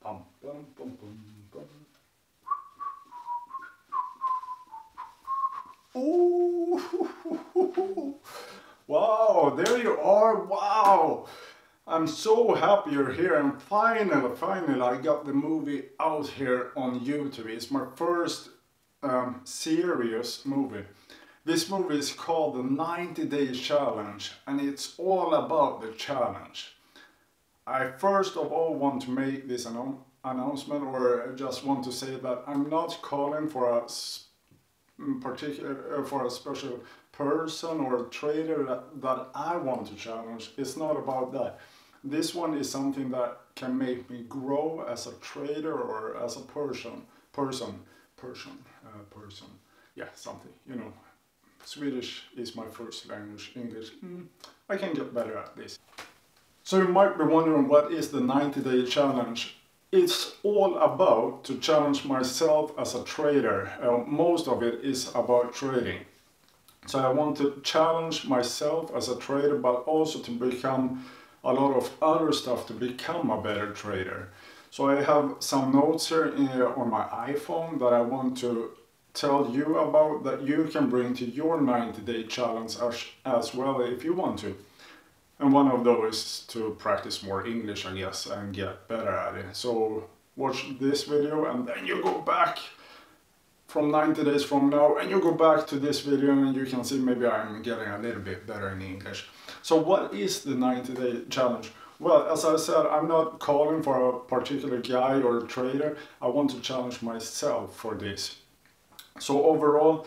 Bum, bum, bum, bum, bum. Ooh, wow, there you are, wow. I'm so happy you're here, and finally I got the movie out here on YouTube. It's my first serious movie. This movie is called the 90-Day Challenge, and it's all about the challenge. I first of all want to make this announcement, or I just want to say that I'm not calling for a for a special person or a trader that I want to challenge. It's not about that. This one is something that can make me grow as a trader or as a person. Yeah, something, you know. Swedish is my first language, English, I can get better at this. So you might be wondering, what is the 90-Day Challenge? It's all about to challenge myself as a trader. Most of it is about trading. So I want to challenge myself as a trader, but also to become a lot of other stuff to become a better trader. So I have some notes here on my iPhone that I want to tell you about, that you can bring to your 90-day challenge as well if you want to. And one of those is to practice more English, I guess, and get better at it. So watch this video and then you go back from 90 days from now and you go back to this video and you can see maybe I'm getting a little bit better in English. So what is the 90-day challenge? Well, as I said, I'm not calling for a particular guy or trader. I want to challenge myself for this. So overall,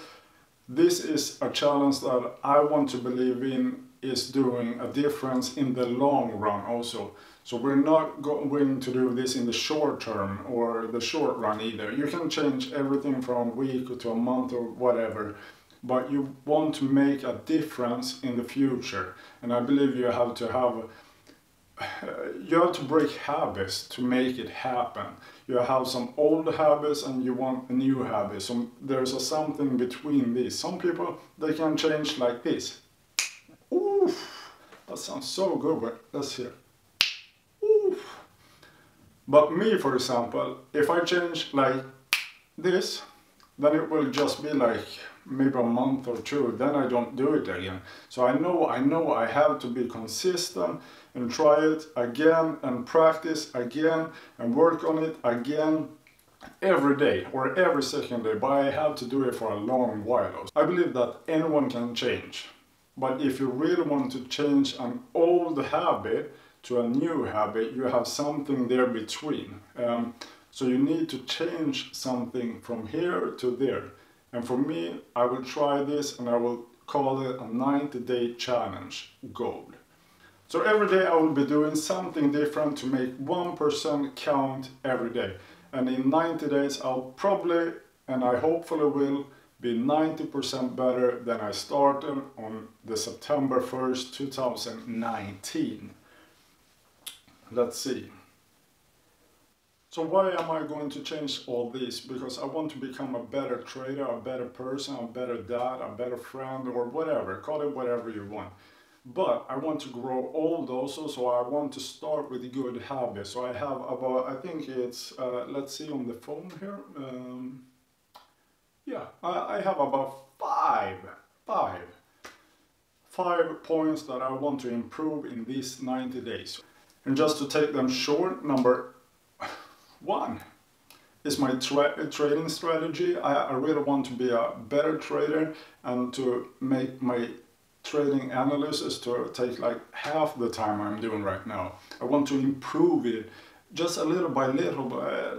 this is a challenge that I want to believe in is doing a difference in the long run also. So we're not going to do this in the short term or the short run either. You can change everything from a week to a month or whatever, but you want to make a difference in the future. And I believe you have to break habits to make it happen. You have some old habits and you want a new habit. So there's something between these. Some people, they can change like this. Oof, that sounds so good, but let's hear. Oof. But me, for example, if I change like this, then it will just be like maybe a month or two, then I don't do it again. So I know I have to be consistent and try it again and practice again and work on it again every day or every second day, but I have to do it for a long while. I believe that anyone can change. But if you really want to change an old habit to a new habit, you have something there between. So you need to change something from here to there. And for me, I will try this and I will call it a 90-day challenge goal. So every day I will be doing something different to make 1% count every day. And in 90 days I'll probably, and I hopefully will, be 90% better than I started on the September 1st, 2019. Let's see. So why am I going to change all this? Because I want to become a better trader, a better person, a better dad, a better friend, or whatever. Call it whatever you want. But I want to grow old also, so I want to start with good habits. So I have about, I think it's, let's see on the phone here. Yeah, I have about five points that I want to improve in these 90 days. And just to take them short, number one is my trading strategy. I really want to be a better trader and to make my trading analysis to take like half the time I'm doing right now. I want to improve it just a little by little,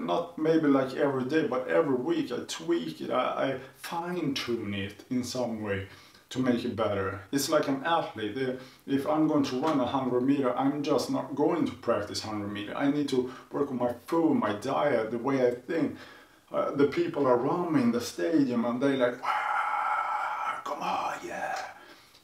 not maybe like every day, but every week I tweak it, I fine-tune it in some way to make it better. It's like an athlete. If I'm going to run 100 meter, I'm just not going to practice 100 meter. I need to work on my food, my diet, the way I think. The people around me in the stadium, and they like, ah, come on, yeah.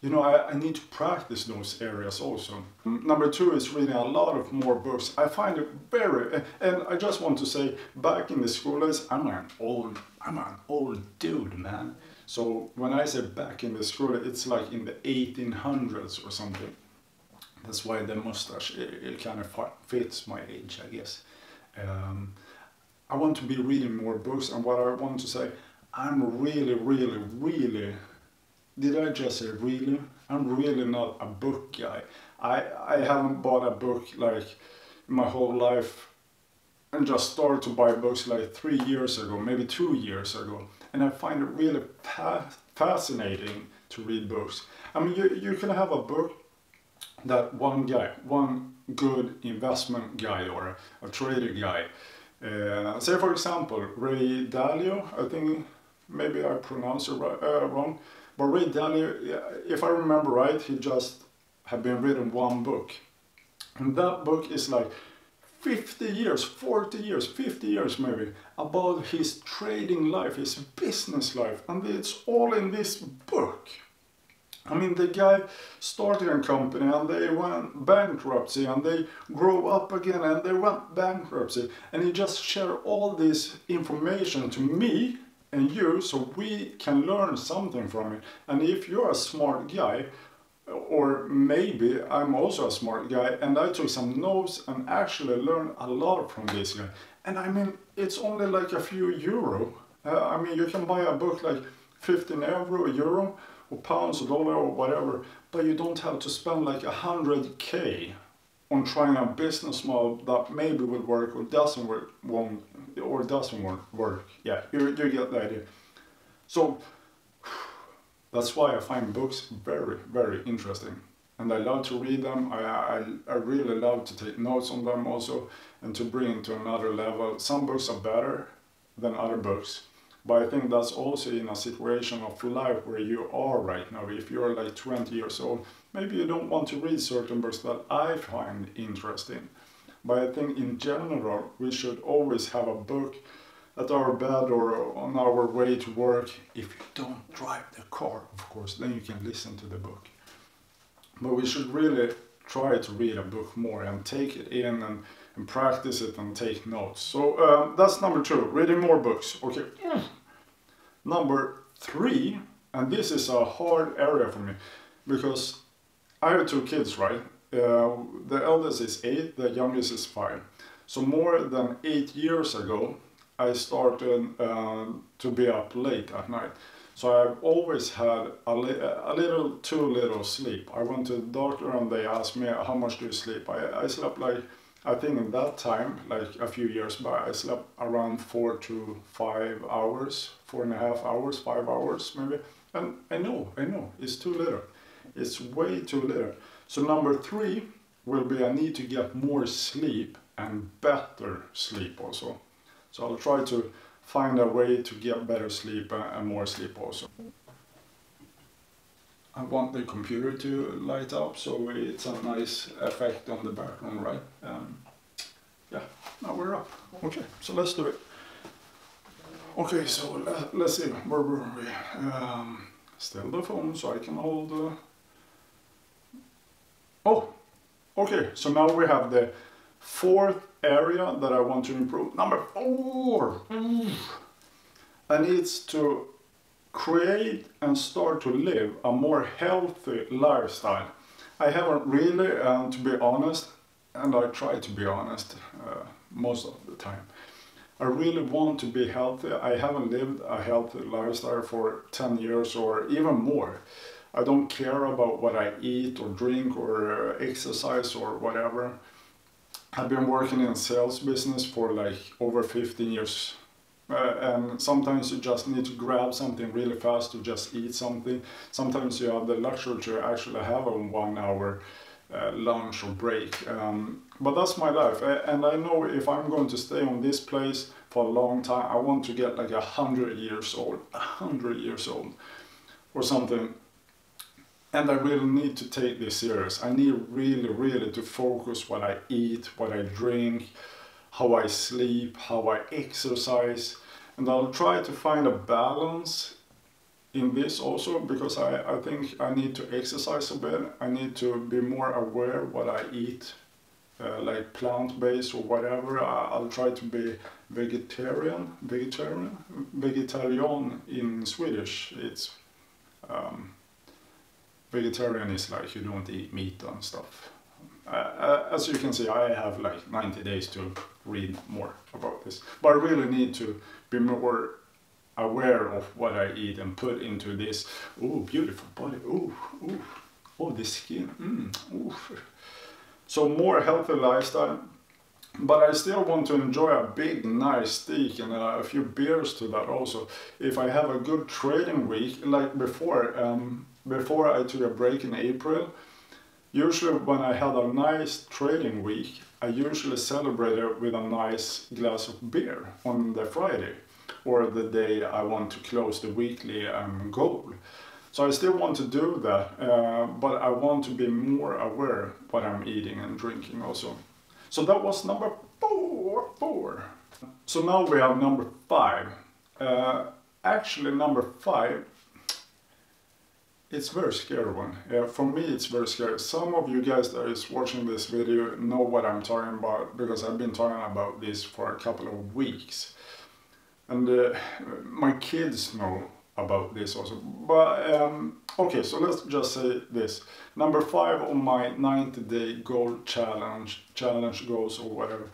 You know, I need to practice those areas also. Number two is reading a lot of more books. I find it very, and I just want to say, back in the school days, I'm an old dude, man. So when I say back in the school, it's like in the 1800s or something. That's why the mustache, it kind of fits my age, I guess. I want to be reading more books, and what I want to say, I'm really, did I just say really? I'm really not a book guy. I haven't bought a book like my whole life and just started to buy books like 3 years ago, maybe 2 years ago. And I find it really fascinating to read books. I mean, you can have a book that one guy, one good investment guy or a trader guy, say for example, Ray Dalio, I think maybe I pronounced it wrong, but Ray Dalio, if I remember right, he just had been written one book. And that book is like 50 years, 40 years, 50 years maybe, about his trading life, his business life, and it's all in this book. I mean, the guy started a company and they went bankruptcy and they grew up again and they went bankruptcy, and he just shared all this information to me and you so we can learn something from it. And if you're a smart guy, or maybe I'm also a smart guy, and I took some notes and actually learned a lot from this guy. And I mean, it's only like a few euro. I mean, you can buy a book like 15 euro, or pounds, or dollar, or whatever, but you don't have to spend like 100K on trying a business model that maybe will work or doesn't work, work. Yeah, you get the idea. So that's why I find books very interesting, and I love to read them. I really love to take notes on them also, and to bring it to another level. Some books are better than other books, but I think that's also in a situation of life where you are right now. If you're like 20 years old, maybe you don't want to read certain books that I find interesting. But I think in general, we should always have a book at our bed or on our way to work. If you don't drive the car, of course, then you can listen to the book. But we should really try to read a book more and take it in and practice it and take notes. So that's number 2, reading more books. Okay. Number 3, and this is a hard area for me because I have 2 kids, right? The eldest is 8, the youngest is 5. So more than 8 years ago, I started to be up late at night. So I've always had too little sleep. I went to the doctor and they asked me, how much do you sleep? I slept like, I think in that time, like a few years back, I slept around 4 to 5 hours, 4.5 hours, 5 hours maybe. And I know, it's too little. It's way too little. So number 3 will be I need to get more sleep and better sleep also. So I'll try to find a way to get better sleep and more sleep also. I want the computer to light up so it's a nice effect on the background, right? Yeah, now we're up. Okay, so let's do it. Okay, so let's see, where were we? Still the phone so I can hold the... Oh, okay, so now we have the 4th area that I want to improve. Number 4! And it's to create and start to live a more healthy lifestyle. I haven't really, to be honest, and I try to be honest most of the time, I really want to be healthy. I haven't lived a healthy lifestyle for 10 years or even more. I don't care about what I eat or drink or exercise or whatever. I've been working in sales business for like over 15 years. And sometimes you just need to grab something really fast to just eat something. Sometimes you have the luxury to actually have a 1 hour lunch or break. But that's my life. And I know if I'm going to stay on this place for a long time, I want to get like 100 years old, 100 years old or something. And I really need to take this serious. I need really to focus what I eat, what I drink, how I sleep, how I exercise. And I'll try to find a balance in this also, because I think I need to exercise a bit. I need to be more aware what I eat, like plant-based or whatever. I'll try to be vegetarian in Swedish. It's vegetarian is like you don't eat meat and stuff. As you can see, I have like 90 days to read more about this. But I really need to be more aware of what I eat and put into this. Oh, beautiful body. Oh, oh, oh, the skin. Ooh. So more healthy lifestyle. But I still want to enjoy a big, nice steak and a few beers to that also. If I have a good trading week, like before I took a break in April, usually when I had a nice trading week, I usually celebrated with a nice glass of beer on the Friday or the day I want to close the weekly goal. So I still want to do that, but I want to be more aware what I'm eating and drinking also. So that was number four. So now we have number 5. Actually, number 5, it's a very scary one. For me, it's very scary. Some of you guys that is watching this video know what I'm talking about, because I've been talking about this for a couple of weeks. And my kids know about this also. But okay, so let's just say this. Number 5 on my 90-day goal challenge goals or whatever,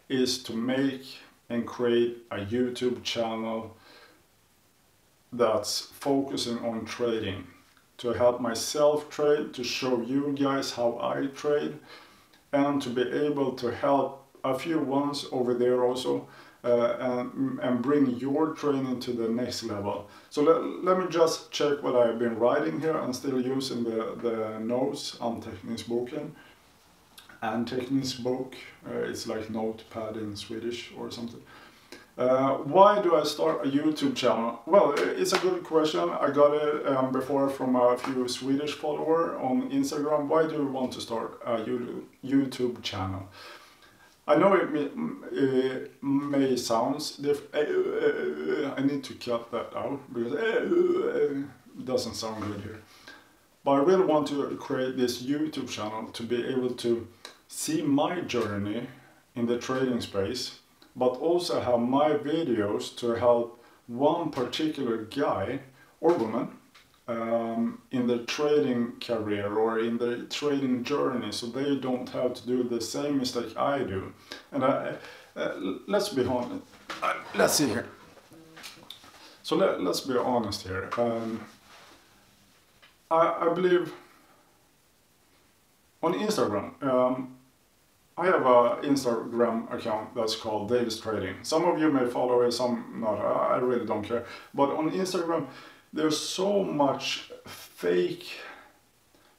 is to make and create a YouTube channel that's focusing on trading, to help myself trade, to show you guys how I trade, and to be able to help a few ones over there also, and bring your training to the next level. So let me just check what I've been writing here. I'm still using the notes on Anteckningsboken. Anteckningsbok, it's like notepad in Swedish or something. Why do I start a YouTube channel? Well, it's a good question. I got it before from a few Swedish followers on Instagram. Why do you want to start a YouTube channel? I know it may sound different. I need to cut that out because it doesn't sound good here. But I really want to create this YouTube channel to be able to see my journey in the trading space, but also have my videos to help one particular guy or woman in the trading career or in the trading journey, so they don't have to do the same mistake I do. And let's be honest. Let's see here. So let's be honest here. I believe on Instagram, I have an Instagram account that's called Davis Trading. Some of you may follow it, some not. I really don't care. But on Instagram, there's so much fake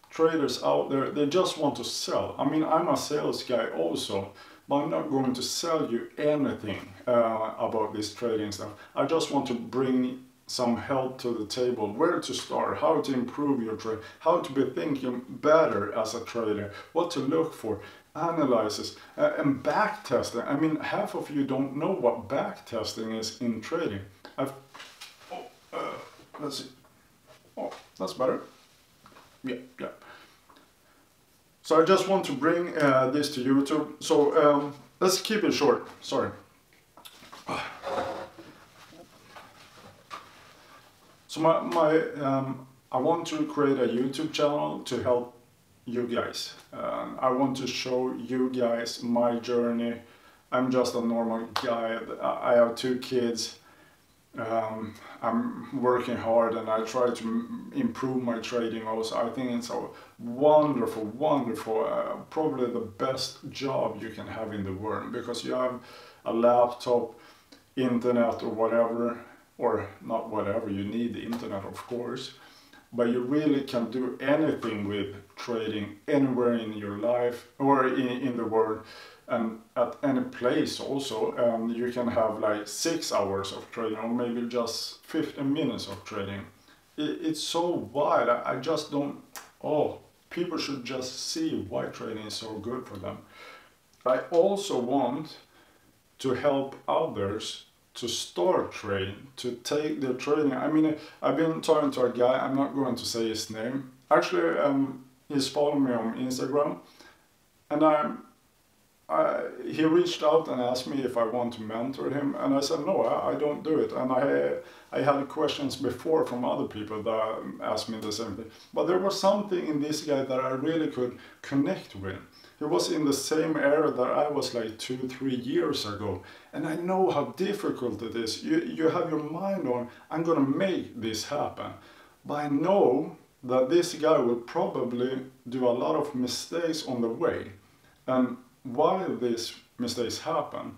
traders out there. They just want to sell. I mean, I'm a sales guy also, but I'm not going to sell you anything about this trading stuff. I just want to bring some help to the table, where to start, how to improve your trade, how to be thinking better as a trader, what to look for, analysis, and back testing. I mean, half of you don't know what back testing is in trading. Let's see. Oh, that's better. Yeah. So I just want to bring this to YouTube. So let's keep it short. Sorry. So I want to create a YouTube channel to help you guys. I want to show you guys my journey. I'm just a normal guy. I have 2 kids. I'm working hard and I try to improve my trading also. I think it's a wonderful, probably the best job you can have in the world, because you have a laptop, internet or whatever, or not whatever, you need the internet of course, but you really can do anything with trading anywhere in your life or in the world. And at any place also, you can have like 6 hours of trading or maybe just 15 minutes of trading. It's so wide. I just don't, people should just see why trading is so good for them. I also want to help others to start trading, to take their trading. I mean, I've been talking to a guy, I'm not going to say his name. Actually, he's following me on Instagram, and he reached out and asked me if I want to mentor him, and I said no, I don't do it. And I had questions before from other people that asked me the same thing, but there was something in this guy that I really could connect with. He was in the same area that I was like 2-3 years ago. And I know how difficult it is. You have your mind on, I'm gonna make this happen. But I know that this guy will probably do a lot of mistakes on the way. And while these mistakes happen,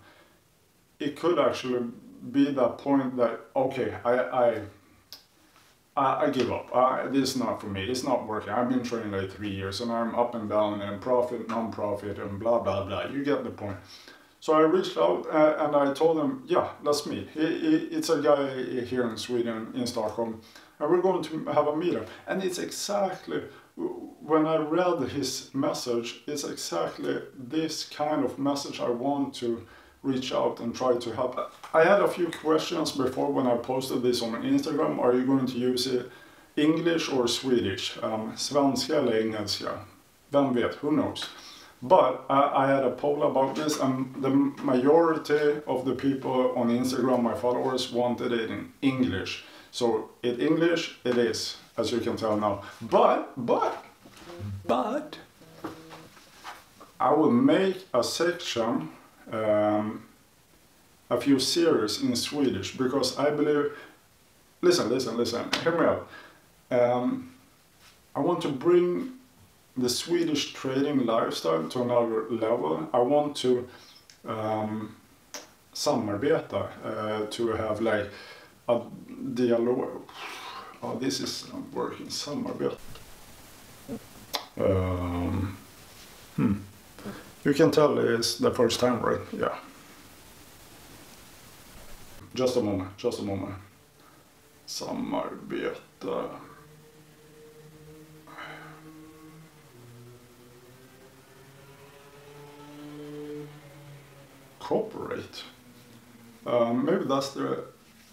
it could actually be that point that, okay, I give up. This is not for me. It's not working. I've been training like 3 years and I'm up and down and profit, non-profit and blah, blah, blah. You get the point. So I reached out and I told him, yeah, let's meet. It's a guy here in Sweden, in Stockholm, and we're going to have a meetup. And it's exactly, when I read his message, it's exactly this kind of message I want to reach out and try to help. I had a few questions before when I posted this on Instagram. Are you going to use it English or Swedish? Svenska eller engelska? Vem vet, who knows? But I had a poll about this and the majority of the people on Instagram, my followers, wanted it in English. So in English it is, as you can tell now. But I will make a section, a few series in Swedish, because I believe, listen, hear me out. I want to bring the Swedish trading lifestyle to another level. I want to samarbeta, to have like a dialogue. Oh, this is not working, samarbeta. You can tell it's the first time, right? Yeah. Just a moment. Samarbeta. Cooperate. Maybe that's the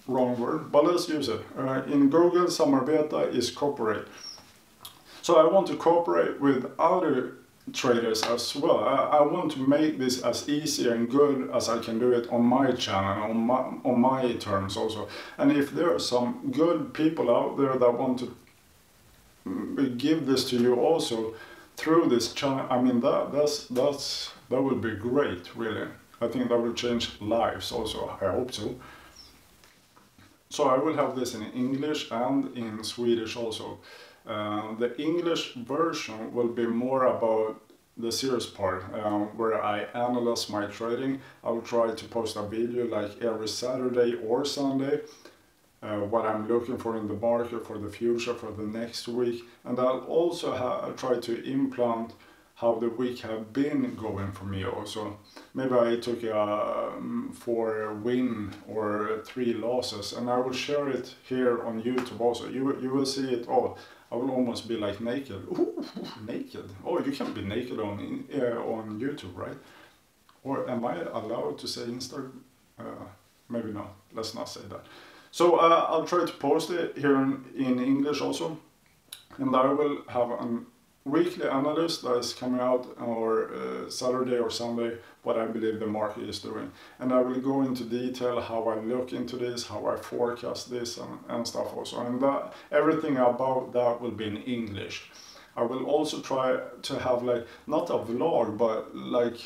wrong word, but let's use it. In Google, samarbeta is cooperate. So I want to cooperate with other traders as well. I want to make this as easy and good as I can do it on my channel, on my terms also. And if there are some good people out there that want to give this to you also through this channel, I mean that would be great, really. I think that will change lives also, I hope so. So I will have this in English and in Swedish also. The English version will be more about the serious part, where I analyze my trading. I will try to post a video like every Saturday or Sunday, what I'm looking for in the market for the future, for the next week. And I'll also try to implant how the week have been going for me also. Maybe I took a 4 win or 3 losses, and I will share it here on YouTube also. You will see it all. I will almost be like naked. Ooh, naked. Oh, you can be naked on YouTube, right? Or am I allowed to say Insta? Maybe not. Let's not say that. So I'll try to post it here in English also. And I will have an weekly analysis that is coming out or Saturday or Sunday, what I believe the market is doing. And I will go into detail how I look into this, how I forecast this and stuff also. And everything about that will be in English. I will also try to have like, not a vlog, but like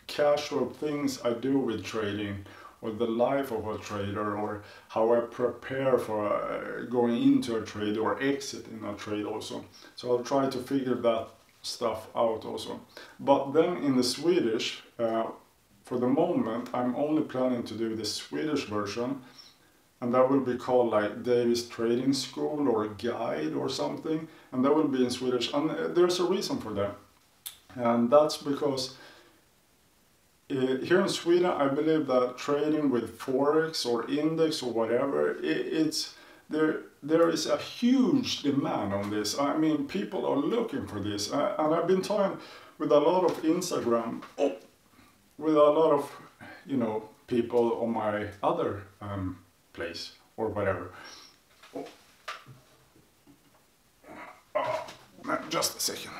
casual things I do with trading, or the life of a trader, or how I prepare for going into a trade or exit in a trade also. So I'll try to figure that stuff out also. But then in the Swedish, for the moment, I'm only planning to do the Swedish version, and that will be called like Davis Trading School or Guide or something, and that will be in Swedish. And there's a reason for that, and that's because here in Sweden, I believe that trading with Forex or index or whatever, there is a huge demand on this. I mean, people are looking for this. And I've been talking with a lot of Instagram, with a lot of, you know, people on my other place or whatever. Oh, just a second.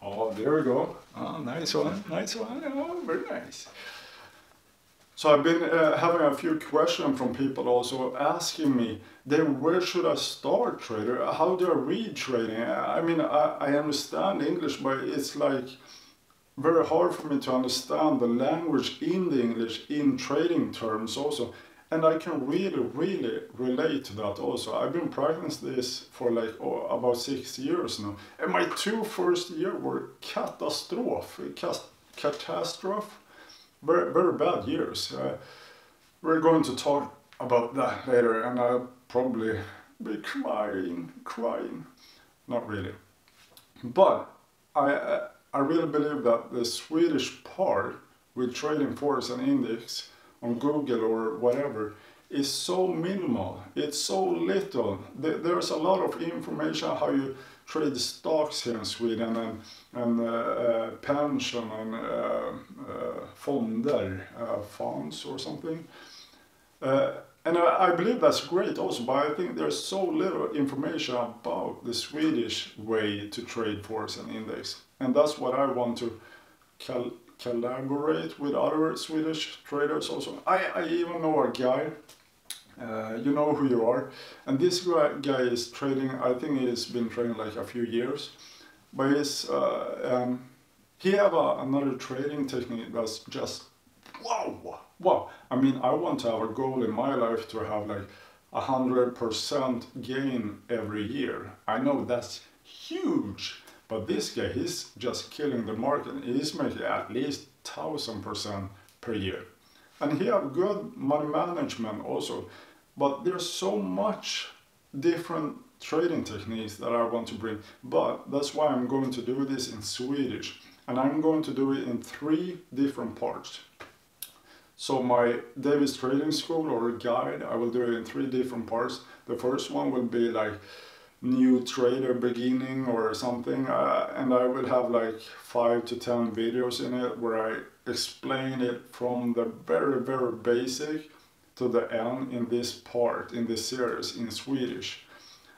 Oh, there we go. Oh, nice one, nice one. Oh, very nice. So I've been having a few questions from people also asking me, then where should I start trading? How do I read trading? I mean, I understand English, but it's like very hard for me to understand the language in the English in trading terms also. And I can really relate to that also. I've been practicing this for like about 6 years now. And my 2 first years were catastrophe. Very bad years. We're going to talk about that later, and I'll probably be crying. Not really. But I really believe that the Swedish part with trading force and index on Google or whatever is so minimal. It's so little. There's a lot of information how you trade stocks here in Sweden and pension and funds or something. And I believe that's great also, but I think there's so little information about the Swedish way to trade force and index. And that's what I want to collaborate with other Swedish traders also. I even know a guy, you know who you are, and this guy is trading, I think he's been trading like a few years, but he have another trading technique that's just wow. I mean, I want to have a goal in my life to have like 100% gain every year. I know that's huge, but this guy, he's just killing the market. He's making at least 1000% per year. And he have good money management also, but there's so much different trading techniques that I want to bring. But that's why I'm going to do this in Swedish. And I'm going to do it in 3 different parts. So my Davis Trading School or guide, I will do it in 3 different parts. The first one will be like new trader beginning or something, and I will have like 5 to 10 videos in it where I explain it from the very basic to the end in this part, in this series in Swedish.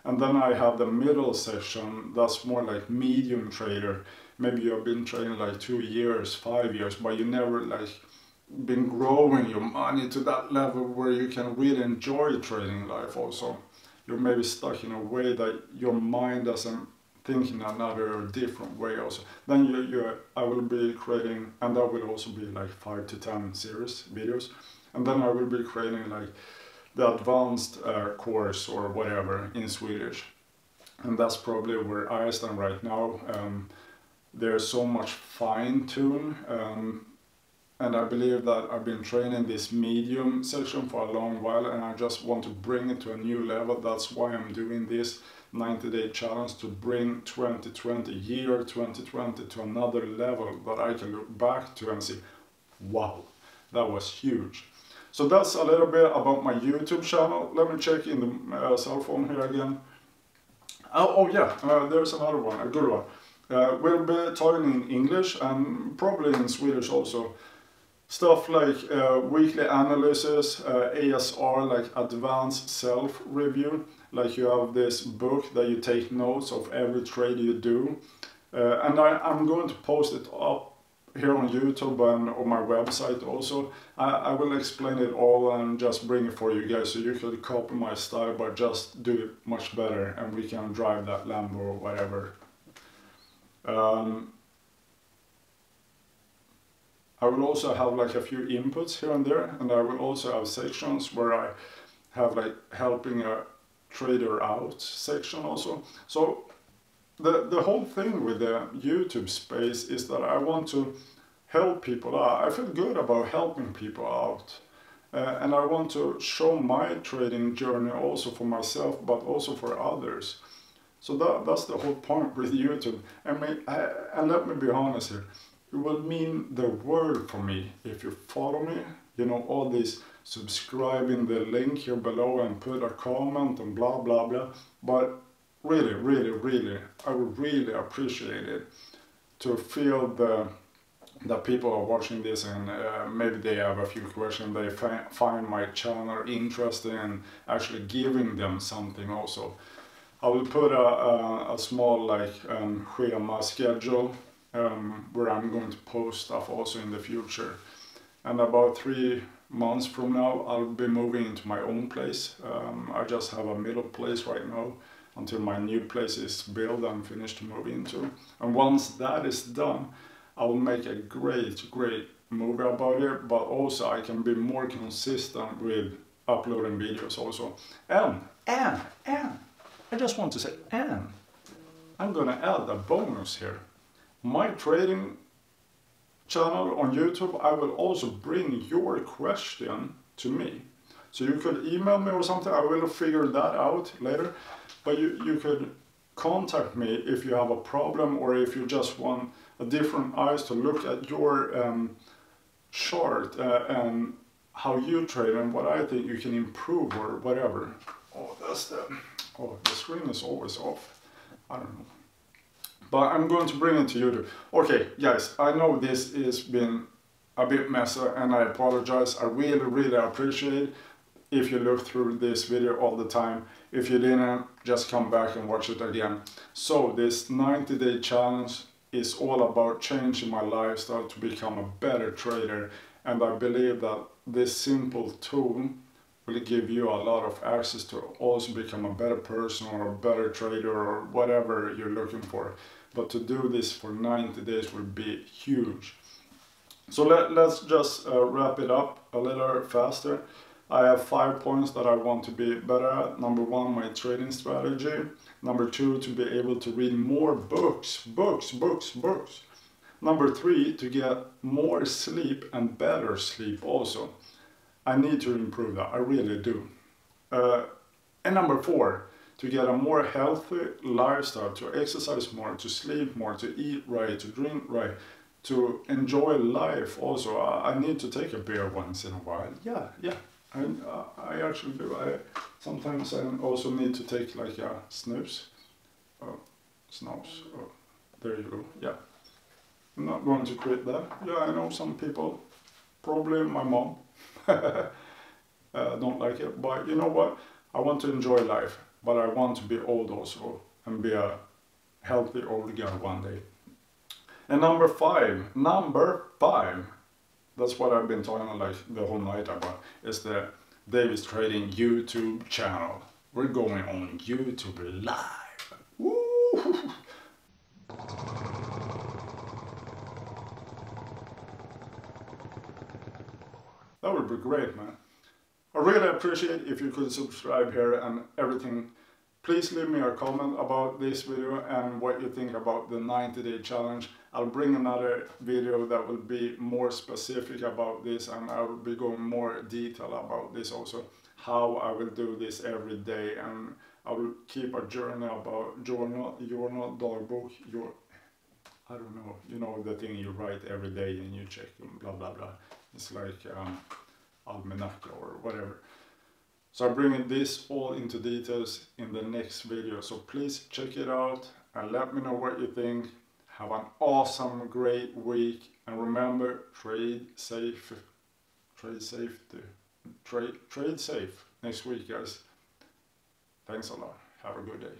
And then I have the middle section that's more like medium trader. Maybe you've been trading like 2 years, 5 years, but you never like been growing your money to that level where you can really enjoy trading life also. You're maybe stuck in a way that your mind doesn't think in another or different way also. Then I will be creating, and that will also be like 5 to 10 series videos. And then I will be creating like the advanced course or whatever in Swedish. And that's probably where I stand right now. There's so much fine tune. And I believe that I've been training this medium section for a long while, and I just want to bring it to a new level. That's why I'm doing this 90-day challenge, to bring 2020 to another level that I can look back to and see, wow, that was huge. So that's a little bit about my YouTube channel. Let me check in the cell phone here again. There's another one, a good one. We'll be talking in English and probably in Swedish also. Stuff like weekly analysis, ASR, like advanced self-review. Like you have this book that you take notes of every trade you do. And I'm going to post it up here on YouTube and on my website also. I will explain it all and just bring it for you guys so you can copy my style but just do it much better, and we can drive that Lambo or whatever. I will also have like a few inputs here and there, and I will also have sections where I have like helping a trader out section also. So the whole thing with the YouTube space is that I want to help people out. I feel good about helping people out. And I want to show my trading journey also for myself, but also for others. So that's the whole point with YouTube. And let me be honest here. It will mean the world for me if you follow me. You know, all this subscribing the link here below and put a comment and blah blah blah. But really, I would really appreciate it to feel that people are watching this and maybe they have a few questions. They find my channel interesting and actually giving them something also. I will put a small like schema schedule. Where I'm going to post stuff also in the future. And about months from now, I'll be moving into my own place. I just have a middle place right now until my new place is built and finished to move into. And once that is done, I will make a great movie about it, but also I can be more consistent with uploading videos also. And I just want to say, and I'm gonna add a bonus here. My trading channel on YouTube, I will also bring your question to me. So you could email me or something, I will figure that out later. But you could contact me if you have a problem, or if you just want a different eyes to look at your chart and how you trade and what I think you can improve or whatever. Oh, the screen is always off. I don't know. But I'm going to bring it to YouTube. Okay, guys, I know this has been a bit messy and I apologize. I really appreciate it if you look through this video all the time. If you didn't, just come back and watch it again. So this 90-day challenge is all about changing my lifestyle to become a better trader. And I believe that this simple tool will give you a lot of access to also become a better person or a better trader or whatever you're looking for. But to do this for 90 days will be huge. So let's just wrap it up a little faster. I have 5 points that I want to be better at. Number 1, my trading strategy. Number 2, to be able to read more books. Number 3, to get more sleep and better sleep also. I need to improve that, I really do. And number 4, to get a more healthy lifestyle, to exercise more, to sleep more, to eat right, to drink right, to enjoy life also. I need to take a beer once in a while. Yeah. I actually do. Sometimes I also need to take like a snooze. There you go. Yeah. I'm not going to quit that. Yeah, I know some people, probably my mom, don't like it. But you know what? I want to enjoy life, but I want to be old also and be a healthy old guy one day. And number 5, that's what I've been talking like the whole night about, is the Davis Trading YouTube channel. We're going on YouTube live. Woo! That would be great, man. I really appreciate if you could subscribe here and everything. Please leave me a comment about this video and what you think about the 90-day challenge. I'll bring another video that will be more specific about this, and I will be going more detail about this also, how I will do this every day, and I will keep a journal about journal, dagbook, I don't know, you know, the thing you write every day and you check and blah blah blah. It's like almanac or whatever. So I'm bringing this all into details in the next video. So please check it out and let me know what you think. Have an awesome, great week. And remember, trade safe next week, guys. Thanks a lot. Have a good day.